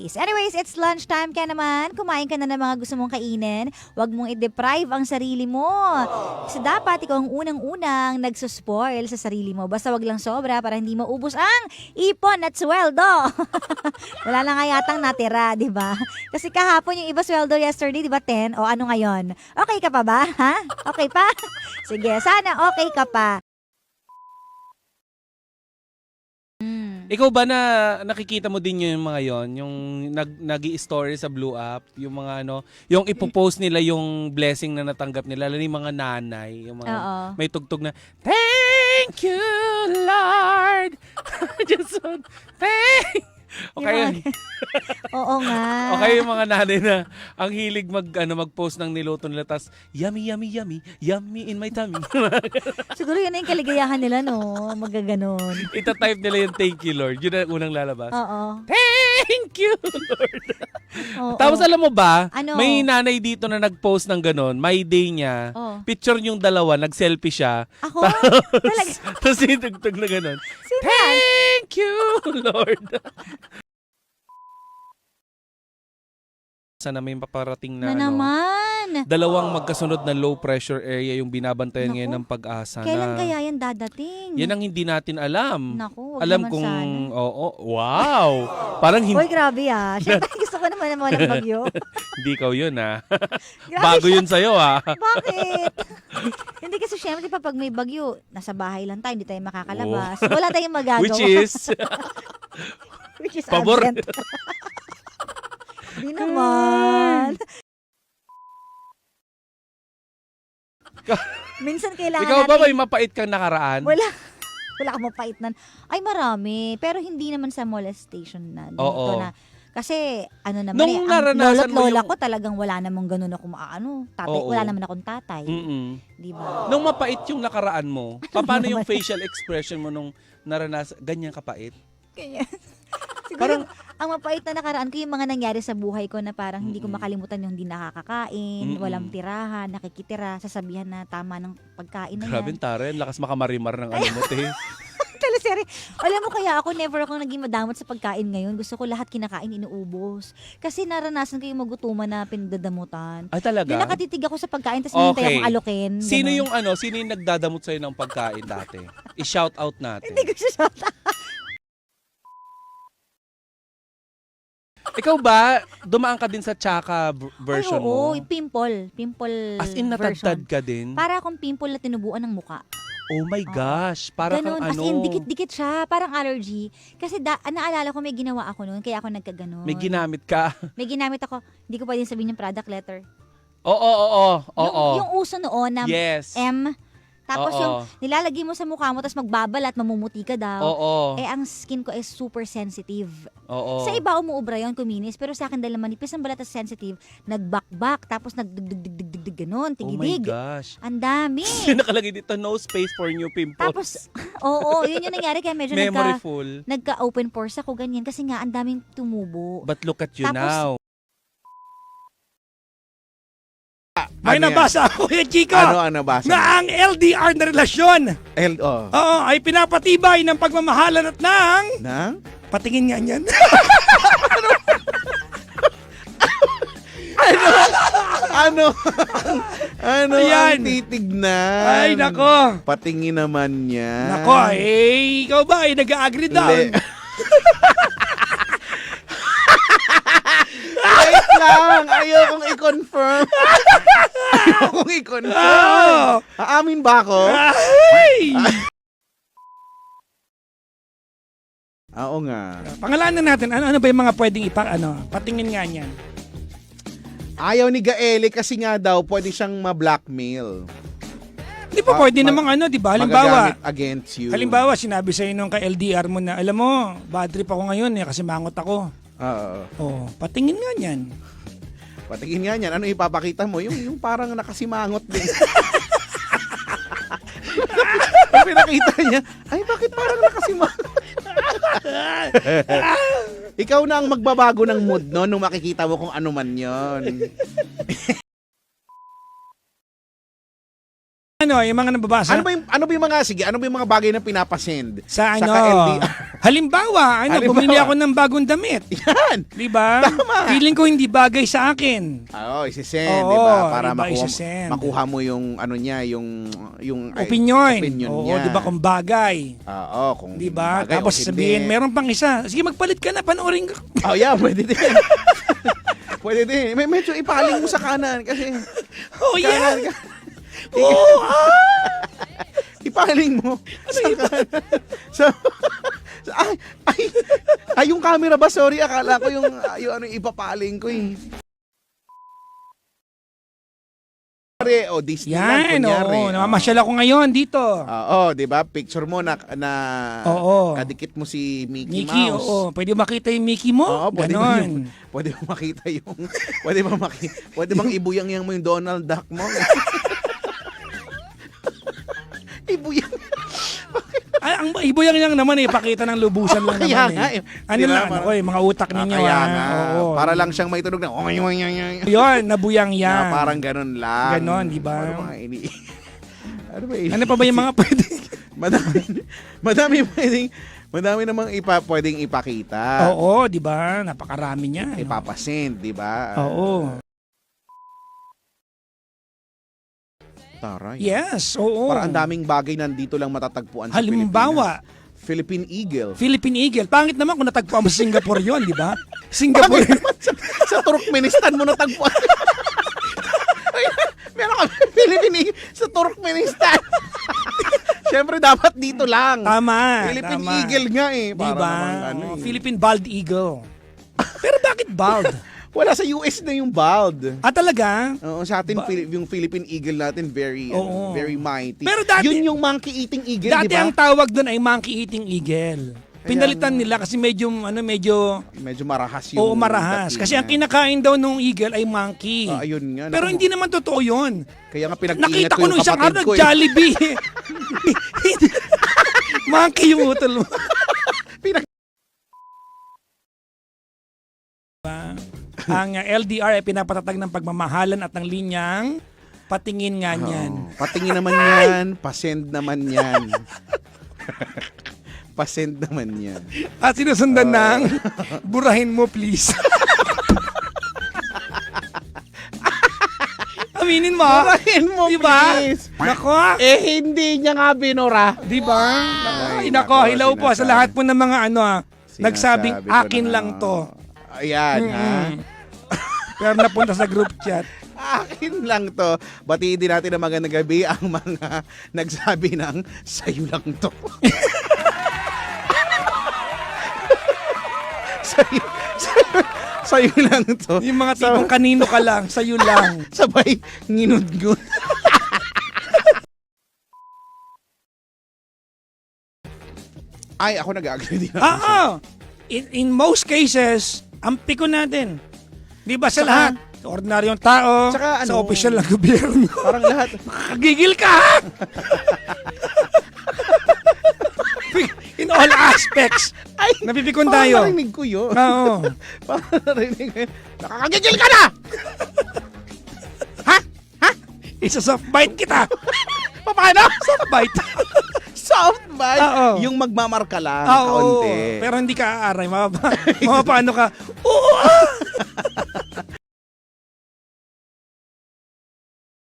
Anyways, it's lunchtime ka naman. Kumain ka na ng mga gusto mong kainin. Huwag mong i-deprive ang sarili mo. Kasi dapat ikaw ang unang-unang nagsuspoil sa sarili mo. Basta wag lang sobra para hindi maubos ang ipon at sweldo. Wala na nga yatang natira, di ba? Kasi kahapon yung iba sweldo yesterday, di ba 10? O ano ngayon? Okay ka pa ba? Ha? Okay pa? Sige, sana okay ka pa. Ikaw ba na nakikita mo din yung mga yon, yung nag-i-story sa Blue App, yung mga yung ipopost nila yung blessing na natanggap nila, lalo yung mga nanay, yung mga may tugtog na thank you Lord. Just thank. Okay. Oo nga. Okay yung mga nanay na ang hilig mag-post ng niluto nila, tas yummy yummy yummy yummy in my tummy. Siguro yun na yung kaligayahan nila, no? Magaganon. Ita-type nila yung thank you Lord. Yun ang unang lalabas. Oo. Thank you Lord. Oo. Tapos alam mo ba, Ano? may nanay dito na nag-post ng ganon, my day niya, picture yung dalawa, nag-selfie siya. Ako? Talaga? Tapos yung tugtog na ganon. Sino yan? Thank you Lord. Sana may paparating na naman. dalawang magkasunod na low pressure area yung binabantayan ngayon ng Pag-asa. Kailan na, kaya yan dadating? yan ang hindi natin alam. Naku, wag Alam naman kung, sana. oo, wow. Parang hindi, Uy, grabe ah. Siyempre gusto ko naman ng walang bagyo. hindi ikaw yun ha. Grabe Bago siya. yun sa'yo ha. Bakit? Hindi kasi syempre pa pag may bagyo, nasa bahay lang tayo, hindi tayo makakalabas. Wala tayong magagawa. Which is Pabor. Hindi naman. Minsan kailangan Ikaw ba natin... may mapait kang nakaraan? Wala kang mapait na. Ay, marami. Pero hindi naman sa molestation na. Oo. Na. Kasi, ano naman Nung ang naranasan mo lola yung- ko talagang wala namang ganun ako tatay. Oo. Wala naman akong tatay. Di ba? Nung mapait yung nakaraan mo, paano yung facial expression mo nung naranasan, ganyan kapait? Ganyan. Siguro, Parang- ang mapait na nakaraan ko yung mga nangyari sa buhay ko na parang hindi ko makalimutan yung hindi nakakakain, walang tirahan, nakikitira, sasabihan na tama ng pagkain na Grabe, yan. Tara, lakas makamarimar ng ano mo, te. Teleserye. Alam mo kaya ako never akong naging madamot sa pagkain ngayon. Gusto ko lahat kinakain inuubos. Kasi naranasan ko yung magutuman na pinagdadamutan. Ay, talaga? Yung nakatitig ako sa pagkain tapos hinintay akong alokin. Sino ganun. sino yung nagdadamot sa'yo ng pagkain dati? I-shout out natin. Hindi ko siya Ikaw ba, dumaan ka din sa tsaka version Ay, oo, mo? pimple. Pimple As in, natadtad version. ka din? Para akong pimple na tinubuan ng muka. Oh my gosh, para Ganun, kang as in, dikit-dikit siya. Parang allergy. Kasi naalala ko may ginawa ako noon, kaya ako nagkaganon. may ginamit ka. May ginamit ako, hindi ko pwedeng sabihin yung product letter. Oo. Yung uso noon na Yes. M. Tapos Oo. yung nilalagay mo sa mukha mo tapos magbabalat, mamumuti ka daw. Oo. Eh, ang skin ko is super sensitive. Oo. Sa iba, umuubra yun, kuminis. Pero sa akin, dahil manipis ang balat at sensitive, nagbakbak, tapos nagdugdugdugdugdug ganun, Oh my tigidig. gosh. Ang dami. Nakalagay dito, no space for new pimples. Tapos, oo, yun yung nangyari. Kaya medyo Memory full. nagka-open pores ako, ganyan. Kasi nga, ang daming tumubo. But look at you Tapos, now. May Ano yan? nabasa ako, Kuya Chico, Ano ang nabasa? na ang LDR na relasyon, oo, ay pinapatibay ng pagmamahalan at ng... Nang? Patingin nga niyan. Ano? Ano Ayan. ang titignan? Ay, nako. Patingin naman niya. Nako, ikaw ba ay nag-agree daw? Wait lang. Ayokong i-confirm. Ayokong i-confirm. Oo. Aamin ba ako? Ay! Oo nga. Pangalanan natin, ano ba yung mga pwedeng patingin nga niyan. Ayaw ni Gaeli kasi nga daw pwede siyang ma-blackmail. Di ba pwede namang di ba? Magagamit against you. Halimbawa, sinabi sa'yo nung ka-LDR mo na, alam mo, bad trip ako ngayon kasi mangot ako. Oo. Oh, patingin nga niyan. Patingin nga niyan. Ano ipapakita mo? Yung parang nakasimangot din. Yung pinakita niya, ay bakit parang nakasimangot? Ikaw na ang magbabago ng mood no nung makikita mo kung ano man yon. Ano, yung mga nababasa? Ano ba yung mga, sige, ano ba yung mga bagay na pinapasend? Sa ano? ka-LDR? Halimbawa, bumili ako ng bagong damit. Yan. Di ba? Tama. Feeling ko hindi bagay sa akin. Oo, isisend, Oo, di ba? Para iba isisend. makuha mo yung ano niya, yung Opinion. Oo, niya. di ba kung bagay? Oo, kung Di ba? bagay o Tapos hindi. sabihin, meron pang isa. Sige, magpalit ka na, panoorin ko. Oh, yeah, pwede din. Pwede din. Medyo ipaling mo sa kanan kasi Oh, yeah. kanan ka. Oo, Ipaling mo. Sa kanan. Ay, yung camera ba? Sorry, akala ko yung ano, ipapaling ko eh. O, Disney Yan, lang, kunyari. oo. Namamasyal ako ngayon dito. Oo, di ba? Picture mo na Oo. kadikit mo si Mickey Mickey, Mouse. oo. Pwede makita yung Mickey mo? Oo, pwede ba Ganon. pwede mo makita yung pwede bang ibuyang mo yung Donald Duck mo? Ibuyang. Ay, ang ibuyang lang naman pakita ng lubusan lang Kaya naman nga, eh. eh. Ano Di ba, lang, parang- ano, mga utak ninyo. Kaya nga. Oo. Para lang siyang may tunog na Yun, nabuyang yan. parang ganun lang. Ganon, di ba? Ano ba ano ba Ano pa ba yung mga pwede? madami namang pwedeng ipakita. Oo, di ba? Napakarami niya. Ipapasend, di ba? Oo. Taray. Yes, oo. Para ang daming bagay nandito lang matatagpuan sa Halimbawa, Pilipinas. Philippine Eagle. Philippine Eagle. Pangit naman kung natagpuan mo sa Singapore yun, di ba? Singapore. Sa Turkmenistan mo natagpuan. Ay, meron kami Philippine Eagle sa Turkmenistan. Siyempre dapat dito lang. Tama. Philippine tama. Eagle nga eh. Di Para ba? namang ano eh. Philippine Bald Eagle. Pero bakit bald? Wala sa US na yung bald. Talaga? Oo, sa atin yung Philippine Eagle natin very Oo. very mighty. Pero dati- yun yung monkey eating eagle, Dati di ba? ang tawag doon ay monkey eating eagle. Pinalitan nila kasi medyo Medyo marahas yung marahas. dating Kasi ang niya. kinakain daw nung eagle ay monkey. Ayun nga. Pero naku, hindi naman totoo 'yun. kaya nga pinag-iingat Nakita ko yung nung isang kapatid araw ko. Jollibee. Monkey yung utol mo. Pinag- Ang LDR ay pinapatatag ng pagmamahalan at ng linyang patingin nga niyan. Patingin naman yan. Pasend naman yan. Pasend naman yan. At sinusundan ng burahin mo please. Aminin mo. Burahin mo, Diba? please. Nako. Hindi niya nga binura. Di ba? Ay, Nako, nako, hilaw po sa sinasabi. lahat po ng mga nagsabing Sinasabi ko akin na lang nga. to. Ayan, ha? Pero napunta sa group chat. Akin lang to. Batiin din natin ng magandang gabi ang mga nagsabi ng sa'yo lang to. sa'yo lang to. Yung mga tipong kanino ka lang, sa'yo lang. Sabay, nginudngud. Ay, ako nag-agree din. Oo. In most cases, ang piko natin. Di ba sa Saka- lahat? Sa ordinaryong tao, Saka sa ano, opisyal ng gobyerno. Parang lahat. Kagigil ka ha? In all aspects. Ay, Napipikon parang tayo. narinig ko yun. Oo. Parang narinig ko yun. Nakakagigil ka na! Isa-soft bite kita. Paano? Soft bite. Soft bite. Oo. Yung magmamarka lang, Oo. kaunti. Pero hindi ka aaray. Mapapaano ka? Oo.